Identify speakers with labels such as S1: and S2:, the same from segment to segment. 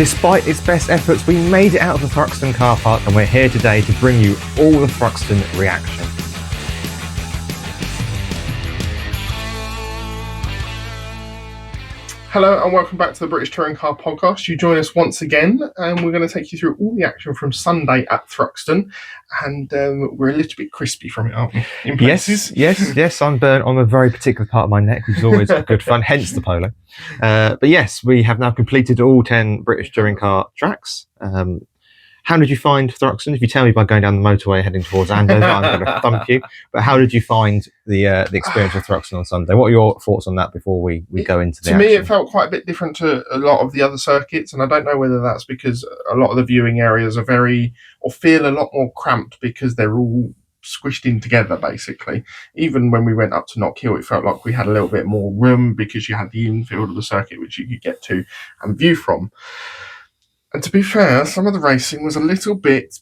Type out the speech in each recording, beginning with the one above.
S1: Despite its best efforts, we made it out of the Thruxton car park and we're here today to bring you all the Thruxton reaction.
S2: Hello and welcome back to the British Touring Car Podcast. You join us once again and we're going to take you through all the action from Sunday at Thruxton, and we're a little bit crispy from it, aren't we? In places.
S1: Yes, sunburn on a very particular part of my neck, which is always good fun, hence the polo. But yes, we have now completed all 10 British Touring Car tracks. How did you find Thruxton? If you tell me by going down the motorway heading towards Andover, I'm going to thump you. But how did you find the experience of Thruxton on Sunday? What are your thoughts on that before we go into the action?
S2: To me, it felt quite a bit different to a lot of the other circuits, and I don't know whether that's because a lot of the viewing areas are feel a lot more cramped because they're all squished in together, basically. Even when we went up to Knock Hill, it felt like we had a little bit more room because you had the infield of the circuit which you could get to and view from. And to be fair, some of the racing was a little bit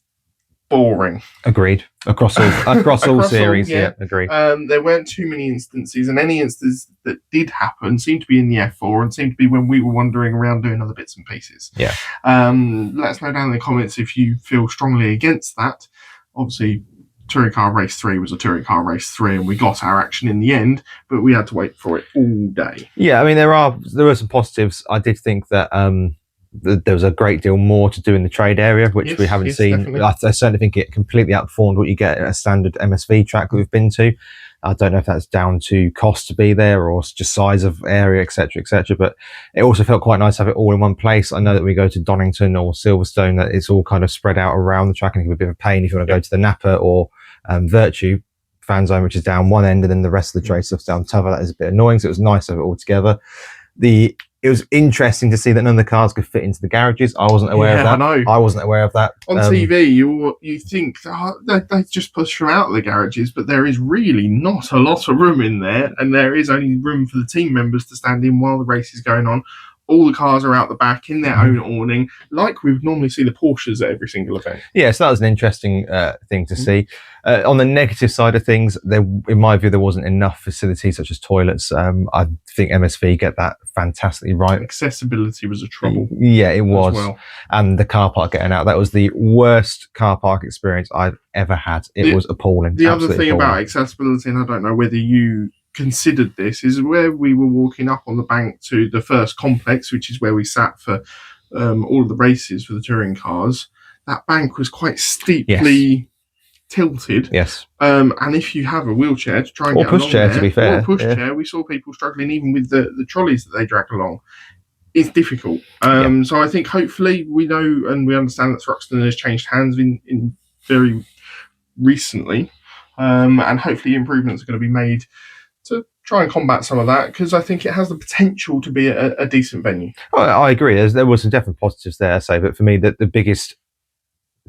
S2: boring.
S1: Agreed. Across all series, yeah, agreed.
S2: There weren't too many instances, and any instances that did happen seemed to be in the F4 and seemed to be when we were wandering around doing other bits and pieces.
S1: Yeah.
S2: Let us know down in the comments if you feel strongly against that. Obviously, Touring Car Race 3 was a Touring Car Race 3, and we got our action in the end, but we had to wait for it all day.
S1: Yeah, I mean, there were some positives. I did think that there was a great deal more to do in the trade area, which we haven't seen. Definitely. I certainly think it completely outperformed what you get at a standard MSV track that we've been to. I don't know if that's down to cost to be there or just size of area, etc., but it also felt quite nice to have it all in one place. I know that we go to Donington or Silverstone, that it's all kind of spread out around the track, and it can be a bit of a pain if you want to go to the Napa or Virtue fan zone, which is down one end, and then the rest of the trade stuff's down t'other. That is a bit annoying, so it was nice to have it all together. It was interesting to see that none of the cars could fit into the garages. I wasn't aware of that.
S2: I know.
S1: I wasn't aware of that.
S2: On TV, you think they just push them out of the garages, but there is really not a lot of room in there, and there is only room for the team members to stand in while the race is going on. All the cars are out the back in their own awning, like we would normally see the Porsches at every single event. Yeah,
S1: so that was an interesting thing to see. On the negative side of things, in my view, there wasn't enough facilities such as toilets. I think MSV get that fantastically right.
S2: Accessibility was a trouble.
S1: Yeah, it was. Well. And the car park getting out, that was the worst car park experience I've ever had. It was appalling.
S2: The other thing about accessibility, and I don't know whether you considered this, is where we were walking up on the bank to the first complex, which is where we sat for all of the races for the touring cars. That bank was quite steeply tilted.
S1: Yes.
S2: And if you have a wheelchair to try and get along there,
S1: to be fair,
S2: or a pushchair, we saw people struggling even with the trolleys that they drag along. It's difficult. So I think hopefully we know and we understand that Thruxton has changed hands in very recently, and hopefully improvements are going to be made to try and combat some of that, because I think it has the potential to be a decent venue.
S1: Oh, I agree. There were some definite positives there, I say, but for me, the biggest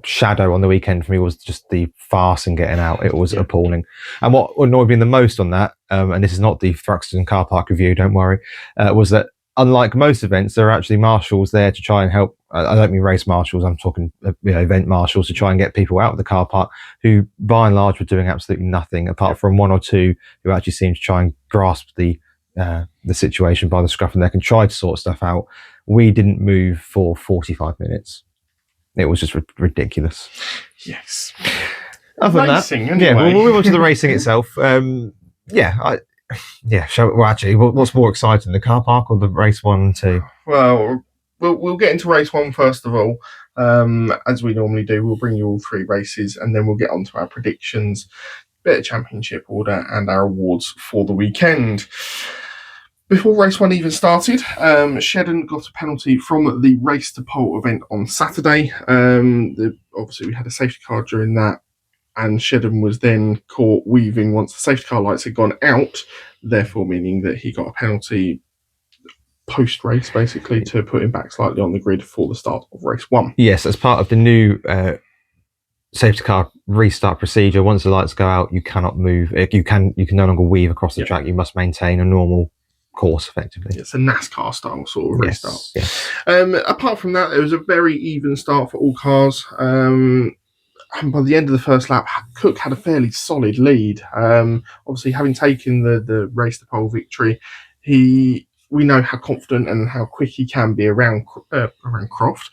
S1: shadow on the weekend for me was just the farce in getting out. It was appalling. And what annoyed me the most on that, and this is not the Thruxton car park review, don't worry, was that unlike most events, there are actually marshals there to try and help. I don't mean race marshals, I'm talking event marshals, to try and get people out of the car park, who by and large were doing absolutely nothing, apart from one or two who actually seemed to try and grasp the situation by the scruff of the neck and try to sort stuff out. We didn't move for 45 minutes. It was just ridiculous.
S2: Yes.
S1: Other than
S2: racing,
S1: that,
S2: anyway.
S1: we'll move on to the racing itself. Actually, what's more exciting, the car park or the race 1 and 2?
S2: Well, we'll get into race 1 first of all. As we normally do, we'll bring you all 3 races, and then we'll get on to our predictions, bit of championship order, and our awards for the weekend. Before race 1 even started, Shedden got a penalty from the race to pole event on Saturday. Obviously, we had a safety car during that, and Shedden was then caught weaving once the safety car lights had gone out, therefore meaning that he got a penalty post-race, basically, to put him back slightly on the grid for the start of race 1.
S1: Yes, as part of the new safety car restart procedure, once the lights go out, you cannot move. You can no longer weave across the track. You must maintain a normal course, effectively.
S2: It's a NASCAR style sort of restart.
S1: Yes.
S2: Apart from that, it was a very even start for all cars. And by the end of the first lap, Cook had a fairly solid lead. Obviously, having taken the race to pole victory, he we know how confident and how quick he can be around Thruxton.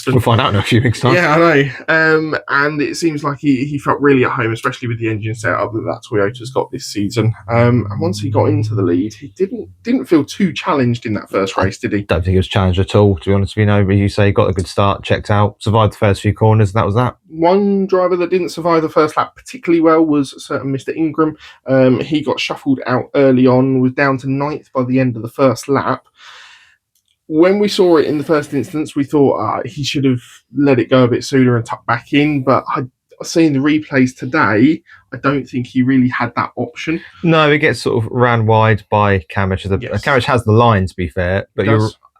S1: We'll find out in a few weeks' time.
S2: Yeah, I know. And it seems like he felt really at home, especially with the engine setup that Toyota's got this season. And once he got into the lead, he didn't feel too challenged in that first race, did he?
S1: Don't think he was challenged at all, to be honest with you. But you say he got a good start, checked out, survived the first few corners, and that was that.
S2: One driver that didn't survive the first lap particularly well was a certain Mr. Ingram. He got shuffled out early on, was down to 9th by the end of the first lap. When we saw it in the first instance, we thought he should have let it go a bit sooner and tucked back in. But seeing the replays today, I don't think he really had that option.
S1: No, he gets sort of ran wide by Camish.
S2: Yes.
S1: Camish has the line, to be fair, but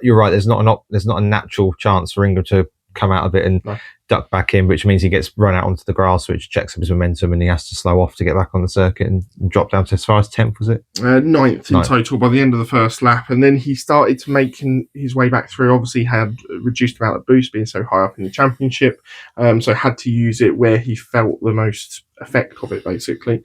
S1: you're right. There's not a natural chance for Ingram to come out of it and duck back in, which means he gets run out onto the grass, which checks up his momentum, and he has to slow off to get back on the circuit and drop down to as far as 10th, was it?
S2: 9th in total by the end of the first lap. And then he started to make his way back through. Obviously had reduced amount of boost being so high up in the championship, so had to use it where he felt the most effect of it, basically.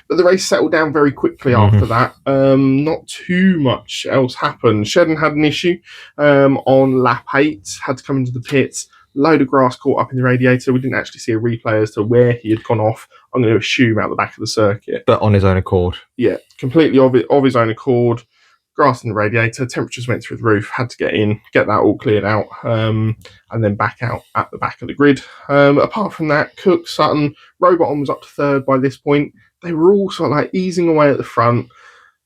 S2: But the race settled down very quickly after that. Not too much else happened. Shedden had an issue on lap 8, had to come into the pits. Load of grass caught up in the radiator. We didn't actually see a replay as to where he had gone off. I'm going to assume out the back of the circuit.
S1: But on his own accord.
S2: Yeah, completely of his own accord. Grass in the radiator, temperatures went through the roof, had to get in, get that all cleared out, and then back out at the back of the grid. Apart from that, Cook, Sutton, Robot was up to 3rd by this point. They were all sort of like easing away at the front,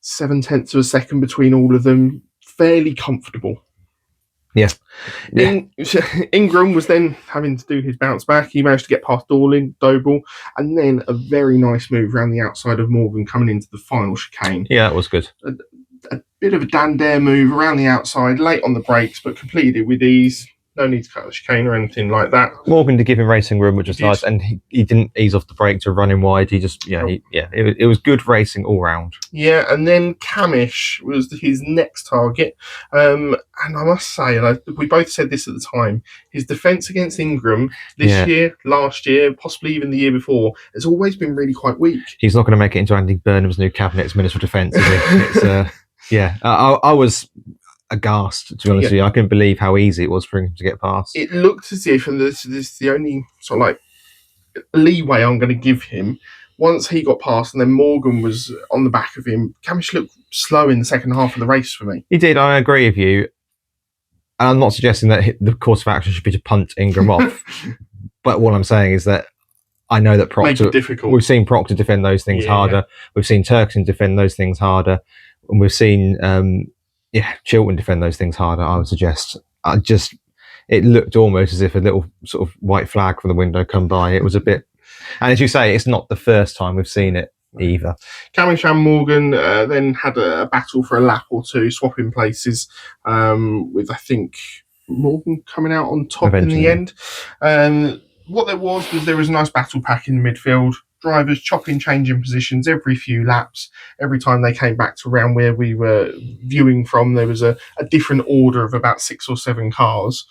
S2: 0.7 of a second between all of them, fairly comfortable.
S1: Yeah.
S2: Ingram was then having to do his bounce back. He managed to get past Doble, and then a very nice move around the outside of Morgan coming into the final chicane.
S1: Yeah, that was good.
S2: A bit of a Dan Dare move around the outside, late on the brakes, but completed it with ease. No need to cut the chicane or anything like that.
S1: Morgan did give him racing room, which was nice, and he didn't ease off the brake to run him wide. He just, it was good racing all round.
S2: Yeah, and then Camish was his next target. And I must say, and we both said this at the time, his defence against Ingram this year, last year, possibly even the year before, has always been really quite weak.
S1: He's not going to make it into Andy Burnham's new cabinet's Minister of Defence, is he? I was aghast, to be honest with you. I couldn't believe how easy it was for him to get past.
S2: It looked as if, and this is the only sort of like leeway I'm going to give him, once he got past and then Morgan was on the back of him, Camish looked slow in the second half of the race for me.
S1: He did, I agree with you. And I'm not suggesting that the course of action should be to punt Ingram off, but what I'm saying is that I know that Proctor, we've seen Proctor defend those things harder. We've seen Turkson defend those things harder, and we've seen Chilton defend those things harder, I would suggest. It looked almost as if a little sort of white flag from the window come by. It was a bit, and as you say, it's not the first time we've seen it either.
S2: Camish and Morgan then had a battle for a lap or two, swapping places, with I think Morgan coming out on top eventually in the end. What there was a nice battle pack in the midfield. Drivers chopping, changing positions every few laps. Every time they came back to around where we were viewing from, there was a different order of about 6 or 7 cars.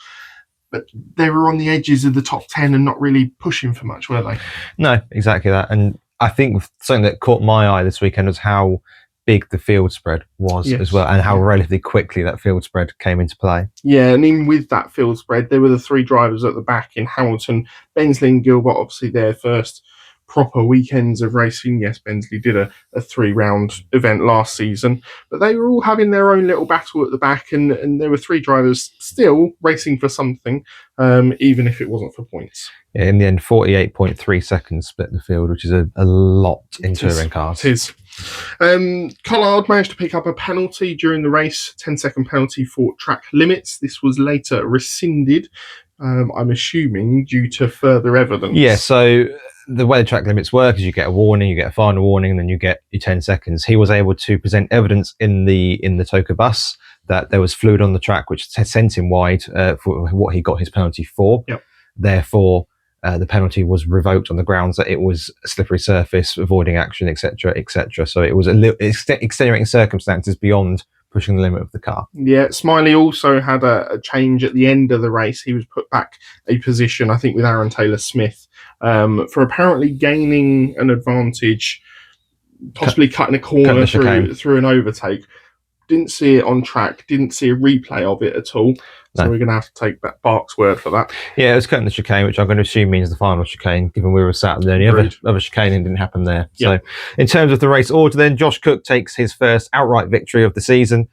S2: But they were on the edges of the top 10 and not really pushing for much, were they?
S1: No, exactly that. And I think something that caught my eye this weekend was how big the field spread was as well, and how relatively quickly that field spread came into play.
S2: Yeah, and even with that field spread, there were the 3 drivers at the back in Hamilton, Bensley and Gilbert, obviously their first proper weekends of racing. Yes, Bensley did a 3-round event last season, but they were all having their own little battle at the back, and there were 3 drivers still racing for something, even if it wasn't for points.
S1: Yeah, in the end, 48.3 seconds split the field, which is a lot in touring cars.
S2: It is. Collard managed to pick up a penalty during the race, 10-second penalty for track limits. This was later rescinded, I'm assuming, due to further evidence.
S1: Yeah, so the way the track limits work is you get a warning, you get a final warning, and then you get your 10 seconds. He was able to present evidence in the Toka bus that there was fluid on the track, which sent him wide for what he got his penalty for.
S2: Yep.
S1: Therefore, the penalty was revoked on the grounds that it was a slippery surface, avoiding action, etc., etc. So it was a little extenuating circumstances beyond pushing the limit of the car.
S2: Yeah, Smiley also had a change at the end of the race. He was put back a position, I think, with Aaron Taylor-Smith, for apparently gaining an advantage, possibly cutting a corner through an overtake. Didn't see it on track. Didn't see a replay of it at all. So we're going to have to take that Bark's word for that.
S1: Yeah, it was cutting the chicane, which I'm going to assume means the final chicane, given we were sat there. The other chicaning didn't happen there. Yep. So in terms of the race order then, Josh Cook takes his first outright victory of the season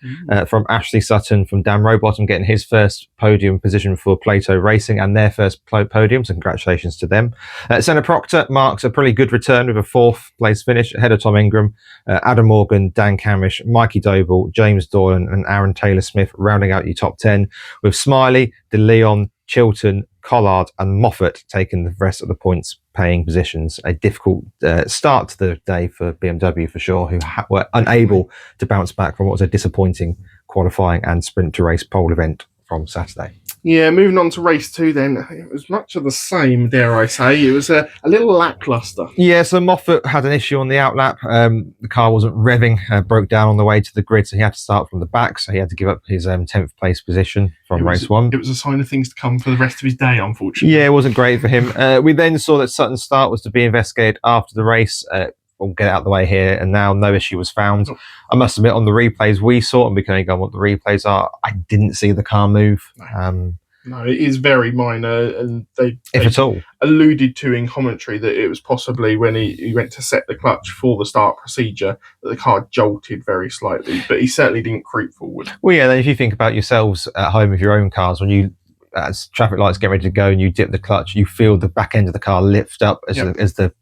S1: from Ashley Sutton, from Dan Rowbottom, getting his first podium position for Plato Racing and their first podium. So congratulations to them. Senna Proctor marks a pretty good return with a 4th place finish ahead of Tom Ingram, Adam Morgan, Dan Camish, Mikey Doble, James Doylan and Aaron Taylor-Smith rounding out your top 10, with Smiley, De Leon, Chilton, Collard and Moffat taking the rest of the points paying positions. A difficult start to the day for BMW for sure, who were unable to bounce back from what was a disappointing qualifying and sprint to race pole event from Saturday.
S2: Yeah, moving on to race 2 then. It was much of the same, dare I say. It was a little lackluster.
S1: Yeah, so Moffat had an issue on the outlap. The car wasn't revving, broke down on the way to the grid, so he had to start from the back. So he had to give up his 10th place position from race 1.
S2: It was a sign of things to come for the rest of his day, unfortunately.
S1: Yeah, it wasn't great for him. We then saw that Sutton's start was to be investigated after the race. We'll get out of the way here, and now no issue was found. I must admit, on the replays we saw, and we can only go on what the replays are, I didn't see the car move.
S2: No, it is very minor, and they
S1: if at all,
S2: alluded to in commentary that it was possibly when he went to set the clutch for the start procedure that the car jolted very slightly, but he certainly didn't creep forward.
S1: Well, yeah, then if you think about yourselves at home with your own cars, when you, as traffic lights get ready to go and you dip the clutch, you feel the back end of the car lift up as the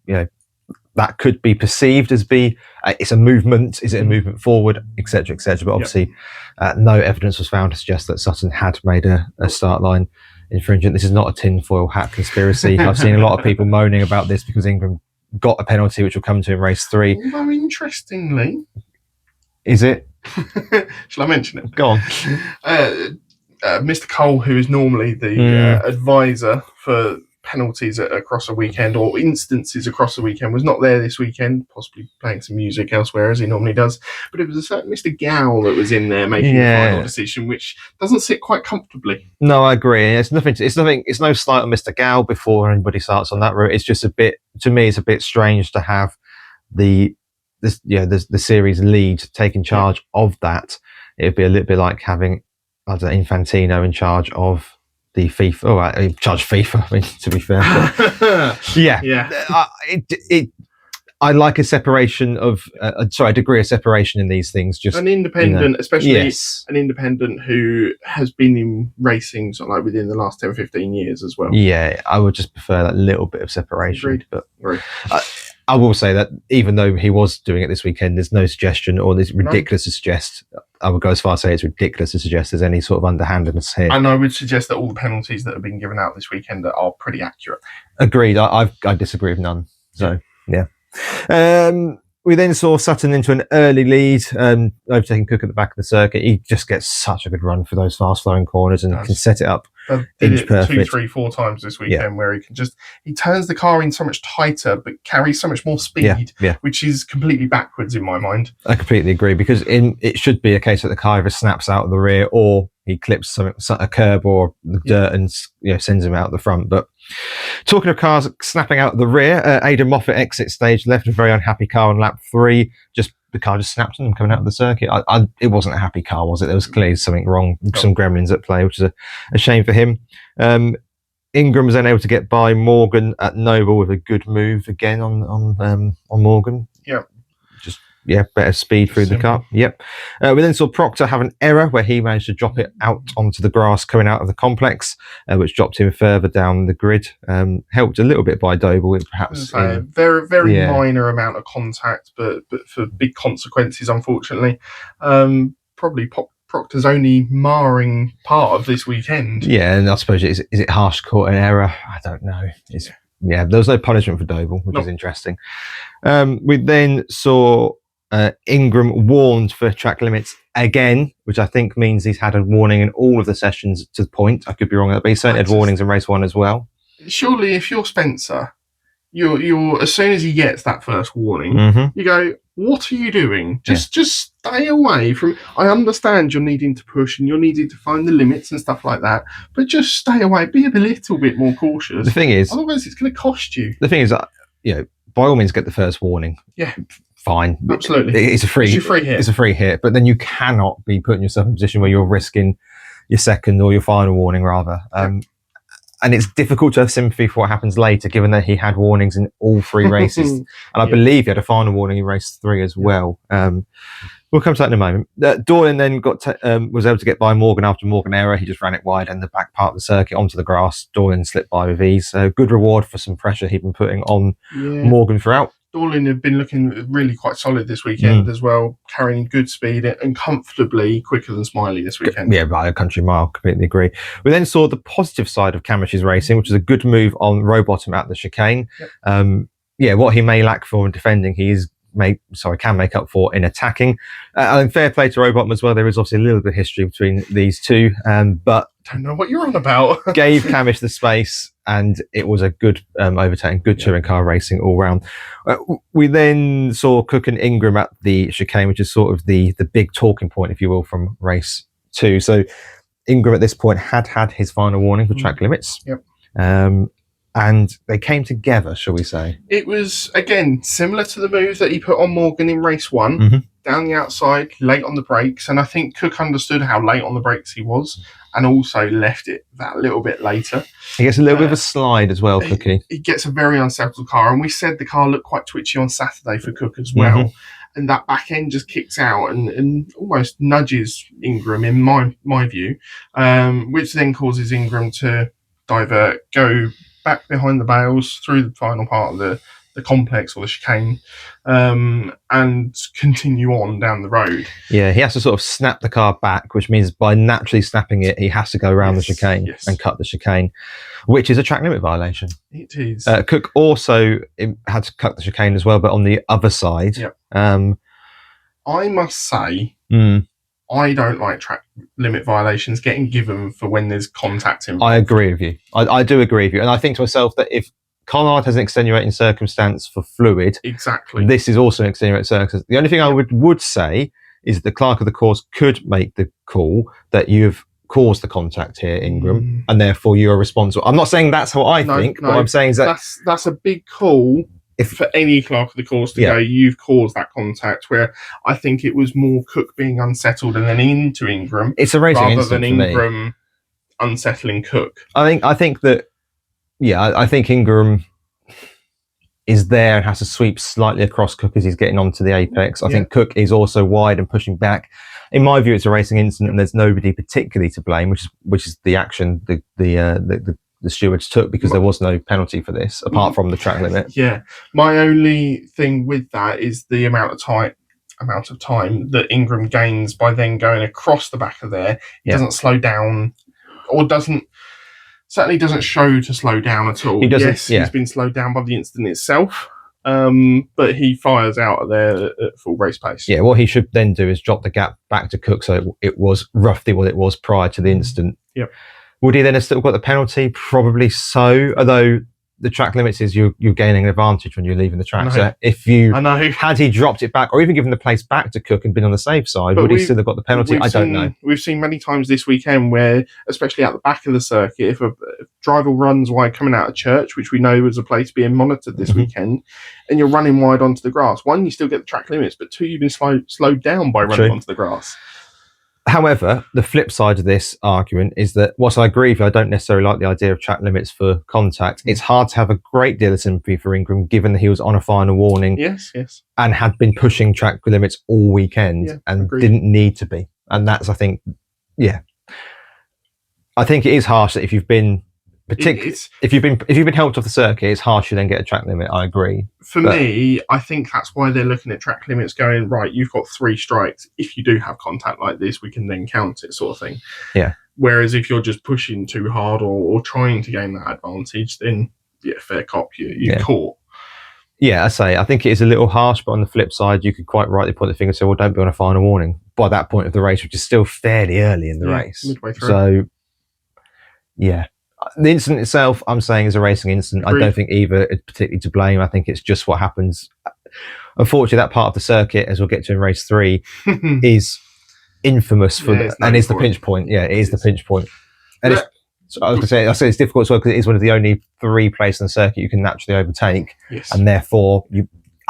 S1: that could be perceived as it's a movement. Is it a movement forward, etc., etc.? But obviously, no evidence was found to suggest that Sutton had made a start line infringement. This is not a tinfoil hat conspiracy. I've seen a lot of people moaning about this because Ingram got a penalty, which will come to in race 3.
S2: Although, interestingly,
S1: is it?
S2: Shall I mention it?
S1: Go on.
S2: Mr. Cole, who is normally the advisor for penalties across a weekend or instances across the weekend, was not there this weekend, possibly playing some music elsewhere as he normally does, but it was a certain Mr. Gow that was in there making the final decision, which doesn't sit quite comfortably.
S1: No, I agree. It's no slight on Mr. Gow before anybody starts on that route. It's just to me it's a bit strange to have the series lead taking charge of that. It'd be a little bit like having, I don't know, Infantino in charge of the FIFA. Oh, right, charge FIFA. I mean, to be fair, I like a separation of, a degree of separation in these things. Just
S2: an independent, especially an independent who has been in racing sort of like within the last 10, 15 years as well.
S1: Yeah, I would just prefer that little bit of separation.
S2: Agreed.
S1: But I will say that even though he was doing it this weekend, there's no suggestion, or it's ridiculous to suggest. I would go as far as say it's ridiculous to suggest there's any sort of underhandedness here.
S2: And I would suggest that all the penalties that have been given out this weekend are pretty accurate.
S1: Agreed. I disagree with none. So, yeah. We then saw Sutton into an early lead, overtaking Cook at the back of the circuit. He just gets such a good run for those fast-flowing corners and can set it up inch perfect.
S2: 2, 3, 4 times this weekend where he turns the car in so much tighter but carries so much more speed, which is completely backwards in my mind.
S1: I completely agree, because it should be a case that the car either snaps out of the rear or he clips a curb or the dirt and sends him out the front. But talking of cars snapping out the rear, Aidan Moffat exits stage left, a very unhappy car on lap 3. The car just snapped on him coming out of the circuit. It wasn't a happy car, was it? There was clearly something wrong, some gremlins at play, which is a shame for him. Ingram was then able to get by Morgan at Noble with a good move again on Morgan. Better speed through the car. We then saw Proctor have an error where he managed to drop it out onto the grass coming out of the complex, which dropped him further down the grid. Helped a little bit by Doble, perhaps.
S2: Very, very minor amount of contact, but for big consequences, unfortunately. Probably Proctor's only marring part of this weekend. Yeah, and I suppose is it harsh to call it an error? I don't know. There was no punishment for Doble, which is interesting. We then saw Ingram warned for track limits again, which I think means he's had a warning in all of the sessions to the point. I could be wrong, but he certainly had warnings in race 1 as well. Surely, if you're Spencer, you're as soon as he gets that first warning, you go, "What are you doing? Just stay away from." I understand you're needing to push and you're needing to find the limits and stuff like that, but just stay away. Be a little bit more cautious.
S1: The thing is,
S2: otherwise it's going to cost you.
S1: The thing is, by all means, get the first warning.
S2: Yeah.
S1: fine.
S2: Absolutely.
S1: It's a free hit. It's a free hit, but then you cannot be putting yourself in a position where you're risking your second or your final warning, rather. And it's difficult to have sympathy for what happens later, given that he had warnings in all 3 races. And I believe he had a final warning in race 3 as well. We'll come to that in a moment. Dorlin then was able to get by Morgan after Morgan error. He just ran it wide and the back part of the circuit onto the grass. Dorlin slipped by with ease. So good reward for some pressure he'd been putting on Morgan throughout.
S2: Dorlin had been looking really quite solid this weekend as well, carrying good speed and comfortably quicker than Smiley this weekend.
S1: Yeah, by a country mile, completely agree. We then saw the positive side of Camish's racing, which is a good move on Rowbottom at the chicane. What he may lack for in defending, can make up for in attacking. And fair play to Rowbottom as well. There is obviously a little bit of history between these two, but
S2: don't know what you're on about.
S1: Gave Camish the space, and it was a good overtaking, good touring car racing all round. We then saw Cook and Ingram at the chicane, which is sort of the big talking point, if you will, from race 2. So Ingram at this point had his final warning for track limits. And they came together, shall we say?
S2: It was, again, similar to the move that he put on Morgan in race 1, down the outside, late on the brakes. And I think Cook understood how late on the brakes he was and also left it that little bit later.
S1: He gets a little bit of a slide as well, Cookie.
S2: He gets a very unsettled car. And we said the car looked quite twitchy on Saturday for Cook as well. And that back end just kicks out and almost nudges Ingram, in my view, which then causes Ingram to divert, go back behind the bales through the final part of the complex or the chicane, and continue on down the road.
S1: Yeah, he has to sort of snap the car back, which means by naturally snapping it, he has to go around the chicane and cut the chicane, which is a track limit violation.
S2: It is.
S1: Cook also had to cut the chicane as well, but on the other side.
S2: I must say, I don't like track limit violations getting given for when there's contact involved. I
S1: agree with you. I do agree with you. And I think to myself that if Collard has an extenuating circumstance for fluid, this is also an extenuating circumstance. The only thing I would say is the clerk of the course could make the call that you've caused the contact here, Ingram, and therefore you are responsible. I'm not saying that's what I think. What I'm saying is
S2: that's a big call. For any clerk of the course to go, you've caused that contact, where I think it was more Cook being unsettled and then into Ingram.
S1: It's a racing
S2: rather than Ingram unsettling Cook.
S1: I think Ingram is there and has to sweep slightly across Cook as he's getting onto the apex. I think Cook is also wide and pushing back. In my view, it's a racing incident and there's nobody particularly to blame, which is the action the stewards took, because there was no penalty for this apart from the track limit.
S2: My only thing with that is the amount of time that Ingram gains by then going across the back of there. He doesn't slow down, or certainly doesn't show to slow down at all. He's been slowed down by the incident itself, but he fires out of there at full race pace.
S1: What he should then do is drop the gap back to Cook so it was roughly what it was prior to the incident. Would he then have still got the penalty? Probably so, although the track limits is you're gaining an advantage when you're leaving the track. So if had he dropped it back or even given the place back to Cook and been on the safe side, would he still have got the penalty? I don't know.
S2: We've seen many times this weekend where, especially at the back of the circuit, if a driver runs wide coming out of church, which we know was a place being monitored this weekend, and you're running wide onto the grass, one, you still get the track limits, but two, you've been slowed down by running onto the grass.
S1: However, the flip side of this argument is that, whilst I agree with you, I don't necessarily like the idea of track limits for contact. It's hard to have a great deal of sympathy for Ingram, given that he was on a final warning and had been pushing track limits all weekend and didn't need to be. And that's, I think it is harsh that if you've been if you've been helped off the circuit, it's harsh you then get a track limit. I agree.
S2: For me, I think that's why they're looking at track limits, going, right, you've got 3 strikes. If you do have contact like this, we can then count it, sort of thing. Whereas if you're just pushing too hard or trying to gain that advantage, then fair cop, you're caught.
S1: I think it is a little harsh, but on the flip side, you could quite rightly point the finger and say, well, don't be on a final warning by that point of the race, which is still fairly early in the race.
S2: Midway through.
S1: So, the incident itself, I'm saying, is a racing incident.
S2: Agreed.
S1: I don't think either is particularly to blame. I think it's just what happens. Unfortunately, that part of the circuit, as we'll get to in race 3, is infamous for and is the pinch point. It is the pinch point. And I was going to say it's difficult as well because it is one of the only 3 places on the circuit you can naturally overtake, and therefore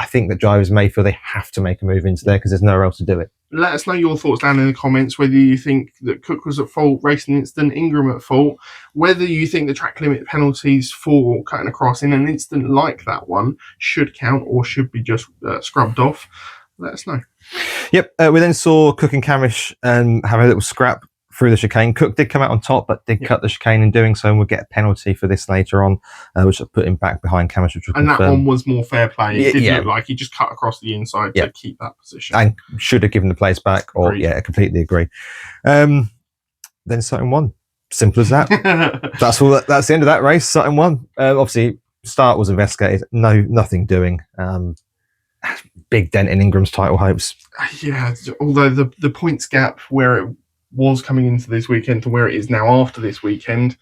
S1: I think that drivers may feel they have to make a move into there because there's nowhere else to do it.
S2: Let us know your thoughts down in the comments, whether you think that Cook was at fault, racing instant, Ingram at fault, whether you think the track limit penalties for cutting across in an instant like that one should count or should be just scrubbed off. Let us know.
S1: Yep, we then saw Cook and Camish have a little scrap through the chicane. Cook did come out on top, but did cut the chicane in doing so, and we'll get a penalty for this later on, which will put him back behind Camish.
S2: And that one was more fair play. It didn't look like he just cut across the inside to keep that position.
S1: And should have given the place back, or I completely agree. Then Sutton won. Simple as that. That's all. That's the end of that race. Sutton won. Obviously, start was investigated. Nothing doing. Big dent in Ingram's title hopes.
S2: Yeah, although the points gap where it was coming into this weekend to where it is now after this weekend,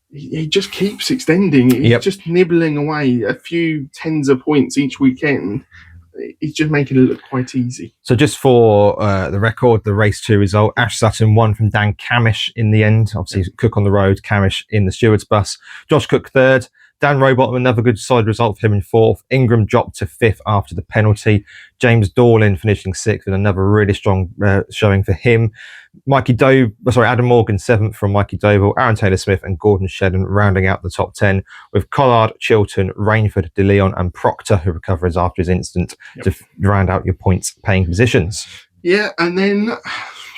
S2: he just keeps extending. He's just nibbling away a few tens of points each weekend. He's just making it look quite easy.
S1: So just for the record, the race 2 result, Ash Sutton won from Dan Camish in the end. Obviously, Cook on the road, Camish in the steward's bus. Josh Cook 3rd. Dan Rowbottom, another good side result for him in 4th. Ingram dropped to 5th after the penalty. James Dorlin finishing 6th with another really strong showing for him. Adam Morgan 7th from Mikey Doval, Aaron Taylor-Smith and Gordon Shedden rounding out the top 10, with Collard, Chilton, Rainford, De Leon and Proctor, who recovers after his incident, to round out your points paying positions.
S2: Yeah, and then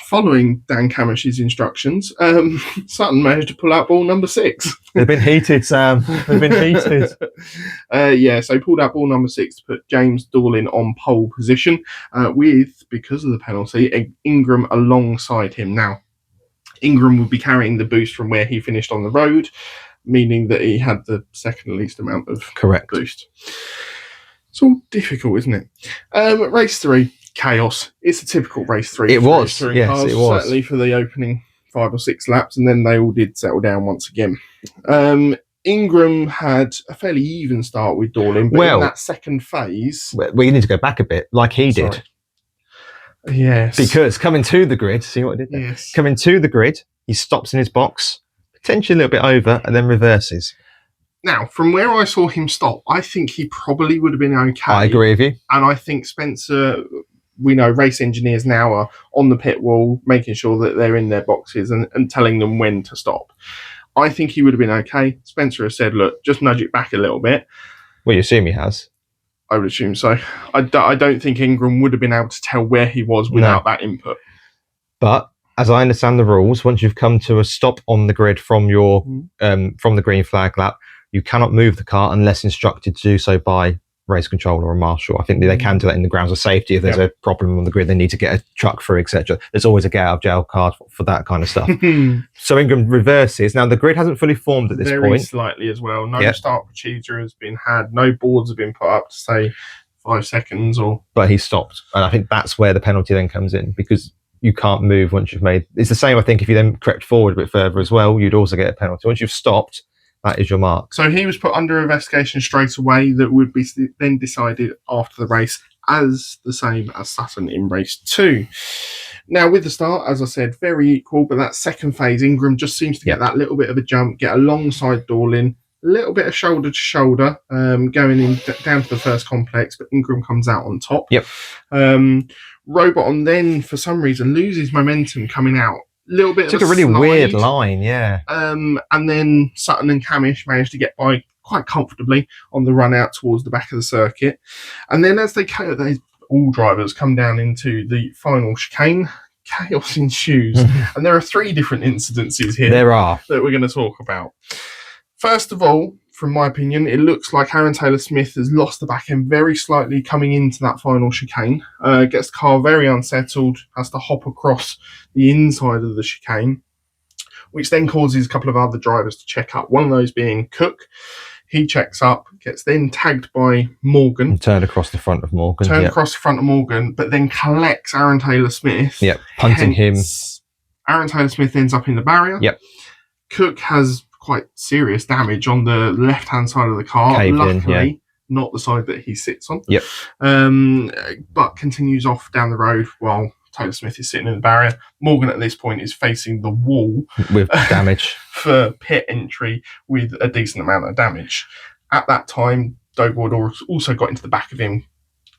S2: following Dan Camish's instructions, Sutton managed to pull out ball number 6.
S1: They've been heated, Sam. They've been heated.
S2: So pulled out ball number 6 to put James Dorlin on pole position with, because of the penalty, Ingram alongside him. Now, Ingram would be carrying the boost from where he finished on the road, meaning that he had the second least amount of boost. It's all difficult, isn't it? Race 3. Chaos. It's a typical race 3.
S1: It was, yes,
S2: cars,
S1: it was.
S2: Certainly for the opening 5 or 6 laps, and then they all did settle down once again. Ingram had a fairly even start with Dorlin, but in that second phase...
S1: We need to go back a bit, like he did.
S2: Yes.
S1: Because coming to the grid, see what I did there?
S2: Yes.
S1: Coming to the grid, he stops in his box, potentially a little bit over, and then reverses.
S2: Now, from where I saw him stop, I think he probably would have been okay.
S1: I agree with you.
S2: And I think Spencer... We know race engineers now are on the pit wall, making sure that they're in their boxes and telling them when to stop. I think he would have been okay. Spencer has said, look, just nudge it back a little bit.
S1: Well, you assume he has.
S2: I would assume so. I don't think Ingram would have been able to tell where he was without that input.
S1: But as I understand the rules, once you've come to a stop on the grid from your from the green flag lap, you cannot move the car unless instructed to do so by race controller or marshal. I think they can do that in the grounds of safety. If there's a problem on the grid, they need to get a truck through, etc. There's always a get out of jail card for that kind of stuff. So Ingram reverses. Now the grid hasn't fully formed at this point.
S2: Very slightly as well. No start procedure has been had. No boards have been put up to say 5 seconds or...
S1: But he stopped. And I think that's where the penalty then comes in, because you can't move once you've made... It's the same, I think, if you then crept forward a bit further as well, you'd also get a penalty. Once you've stopped, that is your mark.
S2: So he was put under investigation straight away. That would be then decided after the race, as the same as Sutton in race 2. Now, with the start, as I said, very equal, but that second phase, Ingram just seems to get that little bit of a jump, get alongside Dorlin, a little bit of shoulder to shoulder, going in down to the first complex, but Ingram comes out on top. Rowbottom then, for some reason, loses momentum coming out. Little bit
S1: took
S2: of
S1: a really
S2: slide.
S1: Weird line,
S2: and then Sutton and Camish managed to get by quite comfortably on the run out towards the back of the circuit. And then as all drivers come down into the final chicane, chaos ensues. And there are 3 different incidences here that we're going to talk about. First of all, from my opinion, it looks like Aaron Taylor-Smith has lost the back end very slightly coming into that final chicane. Gets the car very unsettled, has to hop across the inside of the chicane, which then causes a couple of other drivers to check up. One of those being Cook. He checks up, gets then tagged by Morgan.
S1: And turned across the front of Morgan. But then collects Aaron Taylor-Smith. Punting him.
S2: Aaron Taylor-Smith ends up in the barrier. Cook has quite serious damage on the left-hand side of the car. Luckily, not the side that he sits on. But continues off down the road while Taylor-Smith is sitting in the barrier. Morgan at this point is facing the wall
S1: with damage
S2: for pit entry with a decent amount of damage. At that time, Doble also got into the back of him,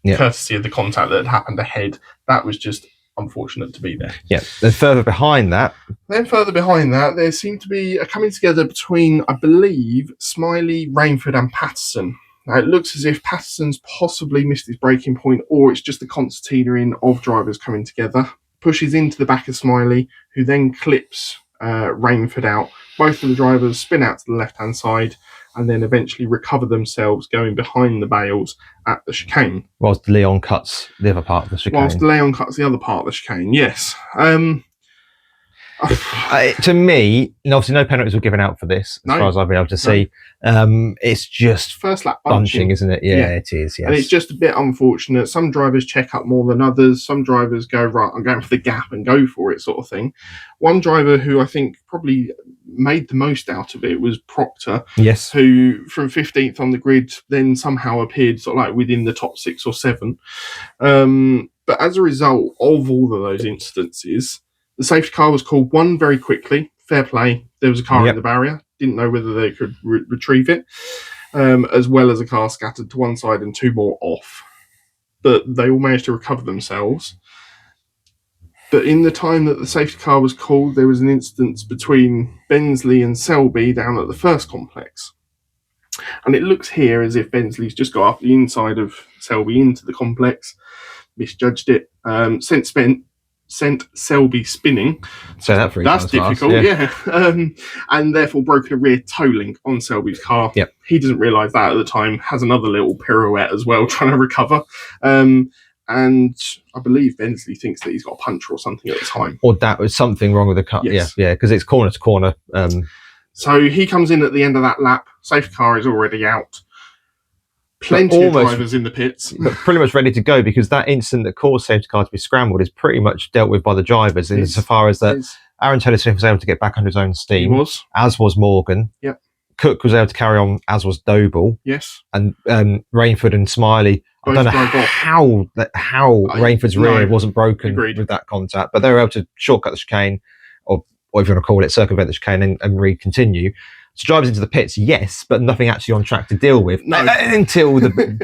S2: courtesy of the contact that had happened ahead. That was just unfortunate to be there.
S1: Yeah. Then further behind that,
S2: there seemed to be a coming together between, I believe, Smiley, Rainford, and Patterson. Now, it looks as if Patterson's possibly missed his braking point, or it's just the concertina of drivers coming together. Pushes into the back of Smiley, who then clips Rainford out. Both of the drivers spin out to the left-hand side and then eventually recover themselves going behind the bales at the chicane.
S1: Whilst Leon cuts the other part of the chicane.
S2: Yes.
S1: To me, obviously no penalties were given out for this, as far as I've been able to see. It's just
S2: first lap
S1: bunching, isn't it? Yeah, it is, yes.
S2: And it's just a bit unfortunate. Some drivers check up more than others. Some drivers go, right, I'm going for the gap and go for it, sort of thing. One driver who I think probably made the most out of it was Proctor.
S1: Yes.
S2: Who, from 15th on the grid, then somehow appeared sort of like within the top 6 or 7. But as a result of all of those instances, the safety car was called one very quickly. Fair play. There was a car in the barrier. Didn't know whether they could retrieve it. As well as a car scattered to one side and 2 more off. But they all managed to recover themselves. But in the time that the safety car was called, there was an instance between Bensley and Selby down at the first complex. And it looks here as if Bensley's just got up the inside of Selby into the complex, misjudged it, sent Selby spinning.
S1: So that's
S2: difficult, and therefore broken a rear toe link on Selby's car.
S1: Yep.
S2: He doesn't realise that at the time, has another little pirouette as well, trying to recover. And I believe Bensley thinks that he's got a puncture or something at the time.
S1: Or that was something wrong with the car.
S2: Yes.
S1: Yeah, because it's corner to corner.
S2: So he comes in at the end of that lap. Safety car is already out. Plenty of drivers in the pits.
S1: But pretty much ready to go, because that incident that caused safety car to be scrambled is pretty much dealt with by the drivers, insofar as that Aaron Taylor-Smith was able to get back under his own steam, as was Morgan.
S2: Yep.
S1: Cook was able to carry on, as was Doble.
S2: Yes.
S1: And Rainford and Smiley, I don't know how Rainford's rear wasn't broken with that contact, but they were able to shortcut the chicane, or whatever you want to call it, circumvent the chicane and re-continue. So drivers into the pits, yes, but nothing actually on track to deal with until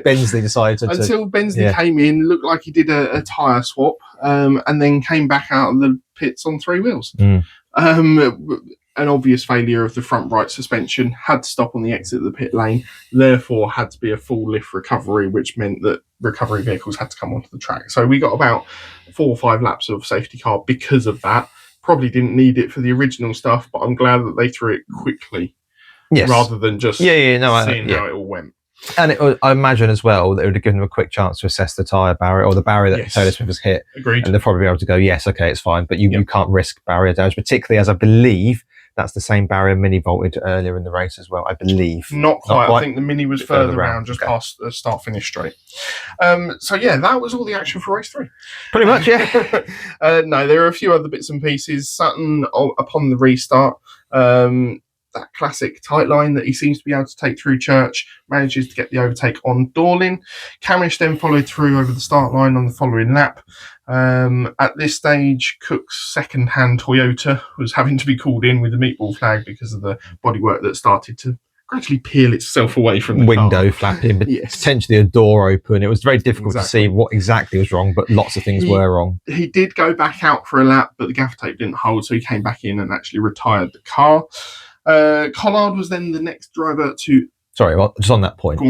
S1: Bensley decided to...
S2: Until Bensley came in, looked like he did a tyre swap, and then came back out of the pits on 3 wheels. An obvious failure of the front right suspension, had to stop on the exit of the pit lane, therefore had to be a full lift recovery, which meant that recovery vehicles had to come onto the track. So we got about 4 or 5 laps of safety car because of that. Probably didn't need it for the original stuff, but I'm glad that they threw it quickly, rather than just seeing how it all went.
S1: And I imagine as well that it would have given them a quick chance to assess the tyre barrier, or the barrier that Taylor Smith has hit.
S2: Agreed.
S1: And they'll probably be able to go, yes, okay, it's fine. But you can't risk barrier damage, particularly as I believe that's the same barrier Mini vaulted earlier in the race as well, I believe.
S2: Not quite. I think the Mini was further around, just past the start-finish straight. That was all the action for race 3.
S1: Pretty much, yeah.
S2: No, there are a few other bits and pieces. Sutton, upon the restart, that classic tight line that he seems to be able to take through Church, manages to get the overtake on Dorlin. Camish then followed through over the start line on the following lap. At this stage, Cook's second-hand Toyota was having to be called in with the meatball flag because of the bodywork that started to gradually peel itself away from the
S1: window flapping, but potentially a door open. It was very difficult to see what exactly was wrong, but lots of things were wrong.
S2: He did go back out for a lap, but the gaffer tape didn't hold, so he came back in and actually retired the car. Collard was then the next driver to...
S1: Sorry, well, just on that point,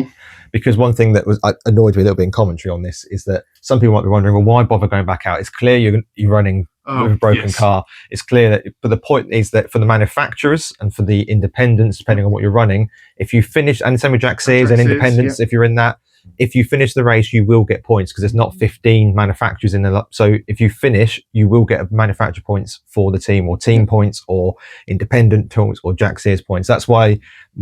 S1: because one thing that was annoyed me a little bit in commentary on this is that some people might be wondering, well, why bother going back out? It's clear you're running with a broken car. It's clear that, but the point is that for the manufacturers and for the independents, depending on what you're running, if you finish, and same with Jack Sears and independents, if you're in that, if you finish the race, you will get points because there's not 15 manufacturers in the... So if you finish, you will get manufacturer points for the team, or team points, or independent points, or Jack Sears points. That's why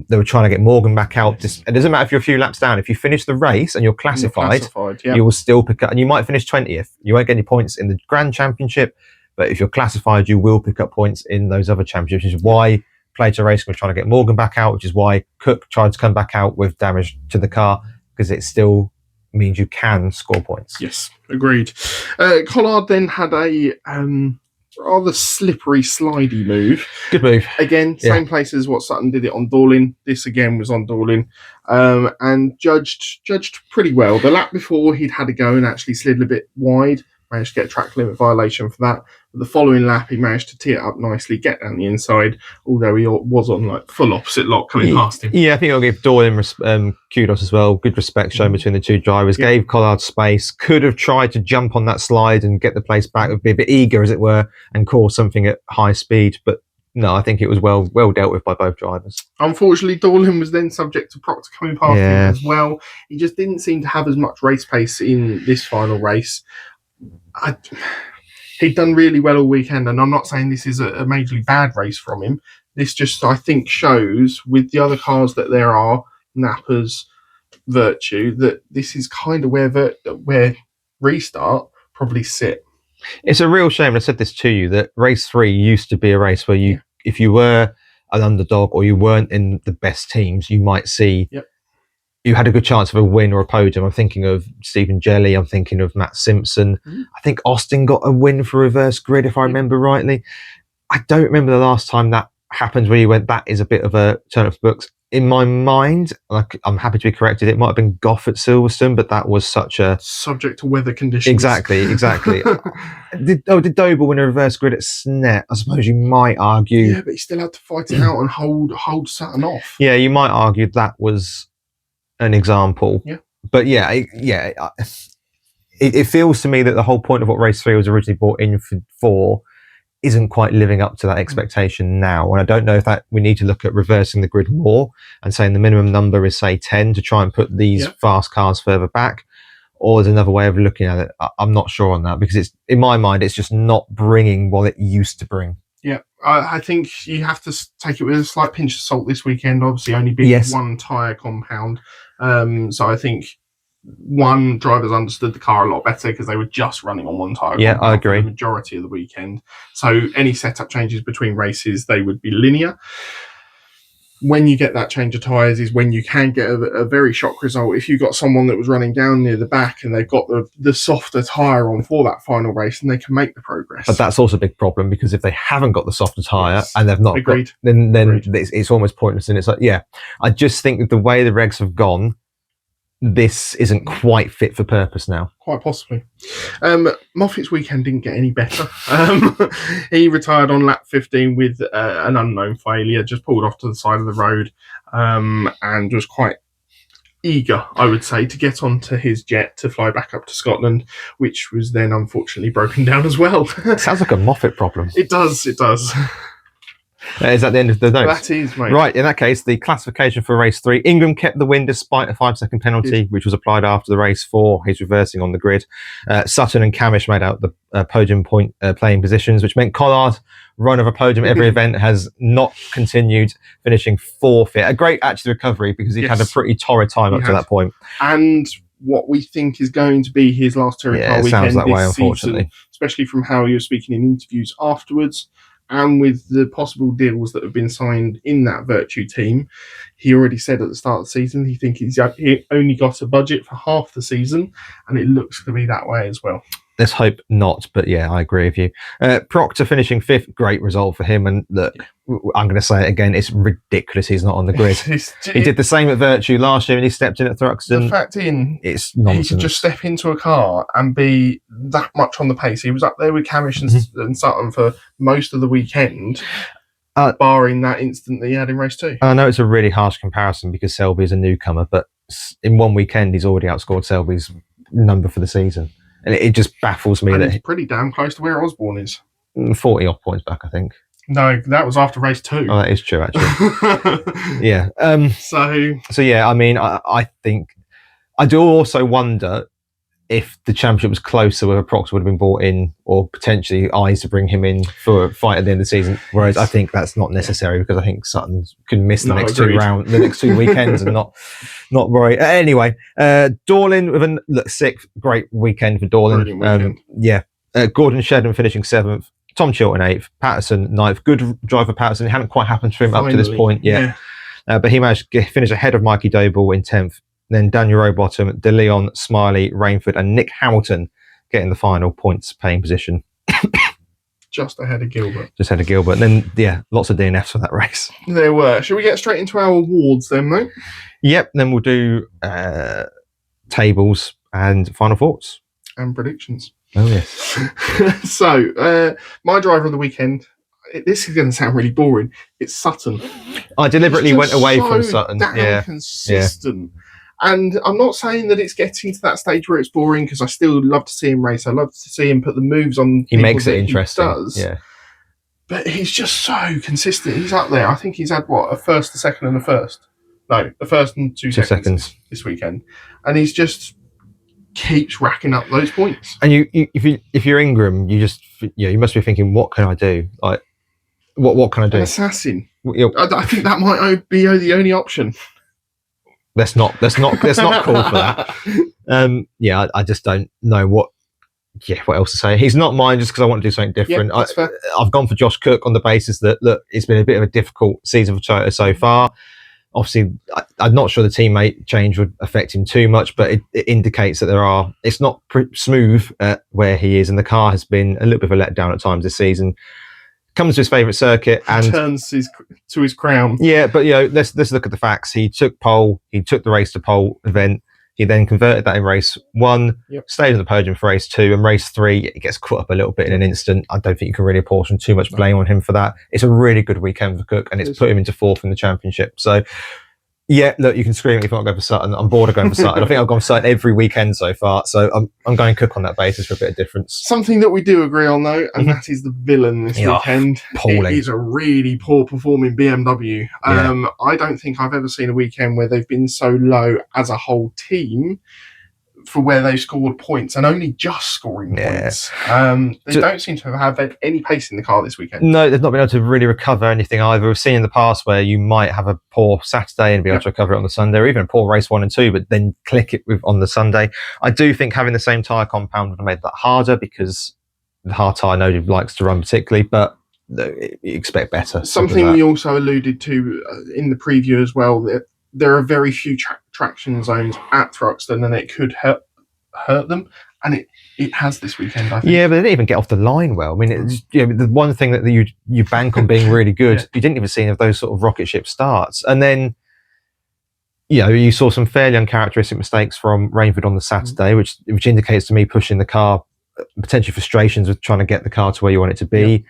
S1: they were trying to get Morgan back out. It doesn't matter if you're a few laps down. If you finish the race and you're classified, you will still pick up, and you might finish 20th. You won't get any points in the Grand Championship, but if you're classified, you will pick up points in those other championships, which is why Plato Racing was trying to get Morgan back out, which is why Cook tried to come back out with damage to the car, because it still means you can score points.
S2: Yes, agreed. Collard then had a rather slippery, slidey move.
S1: Good move.
S2: Again, same place as what Sutton did it on Dorlin. This again was on Dorlin, and judged pretty well. The lap before, he'd had a go and actually slid a bit wide. Managed to get a track limit violation for that. But the following lap, he managed to tee it up nicely, get down the inside, although he was on like full opposite lock coming past him.
S1: Yeah, I think I'll give Dorlin kudos as well. Good respect shown between the two drivers. Yeah. Gave Collard space. Could have tried to jump on that slide and get the place back. Be a bit eager, as it were, and cause something at high speed. But no, I think it was well dealt with by both drivers. Unfortunately,
S2: Dorlin was then subject to Proctor coming past him as well. He just didn't seem to have as much race pace in this final race. He'd done really well all weekend, and I'm not saying this is a majorly bad race from him. This just, I think, shows with the other cars that there are, Nappers, Virtue, that this is kind of where Restart probably sit.
S1: It's a real shame, and I said this to you, that race 3 used to be a race where if you were an underdog or you weren't in the best teams, you might see you had a good chance of a win or a podium. I'm thinking of Stephen Jelly. I'm thinking of Matt Simpson. I think Austin got a win for reverse grid, if I remember rightly. I don't remember the last time that happened where you went, that is a bit of a turn of books. In my mind, like, I'm happy to be corrected, it might have been Goff at Silverstone, but that was such a...
S2: subject to weather conditions.
S1: Exactly. Did Doble win a reverse grid at Snet? I suppose you might argue...
S2: Yeah, but he still had to fight it out and hold Sutton off.
S1: Yeah, you might argue that was an example.
S2: Yeah.
S1: But it feels to me that the whole point of what race 3 was originally brought in for isn't quite living up to that expectation now. And I don't know if that we need to look at reversing the grid more and saying the minimum number is, say, 10 to try and put these fast cars further back, or there's another way of looking at it. I'm not sure on that, because it's, in my mind, it's just not bringing what it used to bring.
S2: Yeah, I think you have to take it with a slight pinch of salt this weekend, obviously only being one tyre compound. So I think drivers understood the car a lot better because they were just running on one tyre.
S1: Yeah, I agree.
S2: For the majority of the weekend. So any setup changes between races, they would be linear. When you get that change of tyres is when you can get a very shock result. If you've got someone that was running down near the back and they've got the softer tyre on for that final race, and they can make the progress.
S1: But that's also a big problem, because if they haven't got the softer tyre and they've not
S2: Agreed.
S1: then it's almost pointless. And it's like, I just think that the way the regs have gone, this isn't quite fit for purpose now.
S2: Quite possibly. Moffat's weekend didn't get any better. He retired on lap 15 with an unknown failure, just pulled off to the side of the road, and was quite eager, I would say, to get onto his jet to fly back up to Scotland, which was then unfortunately broken down as well.
S1: Sounds like a Moffat problem.
S2: It does.
S1: Is that the end of the notes?
S2: That is, mate.
S1: Right, in that case, the classification for race 3. Ingram kept the win despite a 5-second penalty, which was applied after the race for his reversing on the grid. Sutton and Camish made out the podium point playing positions, which meant Collard's run of a podium every event has not continued, finishing 4th. A great, actually, recovery, because he had a pretty torrid time up to that point.
S2: And what we think is going to be his last touring car weekend
S1: sounds that
S2: this
S1: way, unfortunately.
S2: season, especially from how you're speaking in interviews afterwards. And with the possible deals that have been signed in that Virtue team, he already said at the start of the season he only got a budget for half the season, and it looks to be that way as well.
S1: Let's hope not, but I agree with you. Proctor finishing 5th, great result for him. And look, I'm going to say it again, it's ridiculous he's not on the grid. He did the same at Virtue last year, and he stepped in at Thruxton.
S2: The fact it's
S1: nonsense.
S2: He could just step into a car and be that much on the pace. He was up there with Camish and Sutton for most of the weekend, barring that instant that he had in race 2.
S1: I know it's a really harsh comparison because Selby is a newcomer, but in one weekend he's already outscored Selby's number for the season. And it just baffles me that
S2: he's pretty damn close to where Osborne is.
S1: 40 odd points back, I think.
S2: No, that was after race 2.
S1: Oh, that is true, actually. I mean, I think I do also wonder if the championship was closer, whether Proctor would have been brought in, or potentially eyes to bring him in for a fight at the end of the season. Whereas I think that's not necessary, because I think Sutton can miss the next 2 weekends and not worry. Anyway, Dorlin with a 6th, great weekend for Dorlin. Gordon Shedden finishing 7th, Tom Chilton 8th, Patterson 9th. Good drive for Patterson. It hadn't quite happened to him up to this point yet, but he managed to finish ahead of Mikey Doble in 10th. Then Daniel Rowbottom, De Leon, Smiley, Rainford, and Nick Hamilton getting the final points paying position.
S2: just ahead of Gilbert.
S1: Just ahead of Gilbert. And then, lots of DNFs for that race.
S2: There were. Shall we get straight into our awards then, though?
S1: Yep. Then we'll do tables and final thoughts.
S2: And predictions.
S1: Oh, yes.
S2: So, my driver of the weekend, this is going to sound really boring. It's Sutton.
S1: I deliberately went away from Sutton.
S2: Damn consistent. And I'm not saying that it's getting to that stage where it's boring, because I still love to see him race. I love to see him put the moves on.
S1: He makes it interesting.
S2: He does.
S1: Yeah.
S2: But he's just so consistent. He's up there. I think he's had, a first, a second, and a first. No, a first and two seconds this weekend. And he's just keeps racking up those points.
S1: And if you're Ingram, you must be thinking, what can I do? Like, what can I do?
S2: An assassin. I think that might be the only option.
S1: Let's not call for that. I just don't know what else to say. He's not mine just because I want to do something different.
S2: Yeah, that's fair.
S1: I've gone for Josh Cook on the basis that, look, it's been a bit of a difficult season for Toyota so far. Obviously, I'm not sure the teammate change would affect him too much, but it indicates that it's not smooth where he is, and the car has been a little bit of a letdown at times this season. Comes to his favourite circuit and
S2: turns to his crown.
S1: Yeah, but let's look at the facts. He took pole. He took the race to pole event. He then converted that in race 1, stayed on the podium for race 2, and race 3, it gets caught up a little bit in an instant. I don't think you can really apportion too much blame on him for that. It's a really good weekend for Cook, and it's put him into 4th in the championship. So, look, you can scream if you want to go for Sutton. I'm bored of going for Sutton. I think I've gone for Sutton every weekend so far, so I'm going Cook on that basis for a bit of difference.
S2: Something that we do agree on, though, and that is the villain this weekend.
S1: Appalling.
S2: It is a really poor performing BMW. I don't think I've ever seen a weekend where they've been so low as a whole team for where they've scored points, and only just scoring points. They don't seem to have had any pace in the car this weekend.
S1: No, they've not been able to really recover anything either. We've seen in the past where you might have a poor Saturday and be able to recover it on the Sunday, or even a poor race 1 and 2, but then click it on the Sunday. I do think having the same tyre compound would have made that harder, because the hard tyre nobody likes to run particularly, but you expect better.
S2: Something we also alluded to in the preview as well, that there are very few traction zones at Thruxton, and it could hurt them, and it has this weekend, I think. Yeah, but they didn't even get off the line well. I mean, it's, the one thing that you bank on being really good, you didn't even see any of those sort of rocket ship starts. And then, you saw some fairly uncharacteristic mistakes from Rainford on the Saturday, which indicates to me pushing the car, potentially frustrations with trying to get the car to where you want it to be.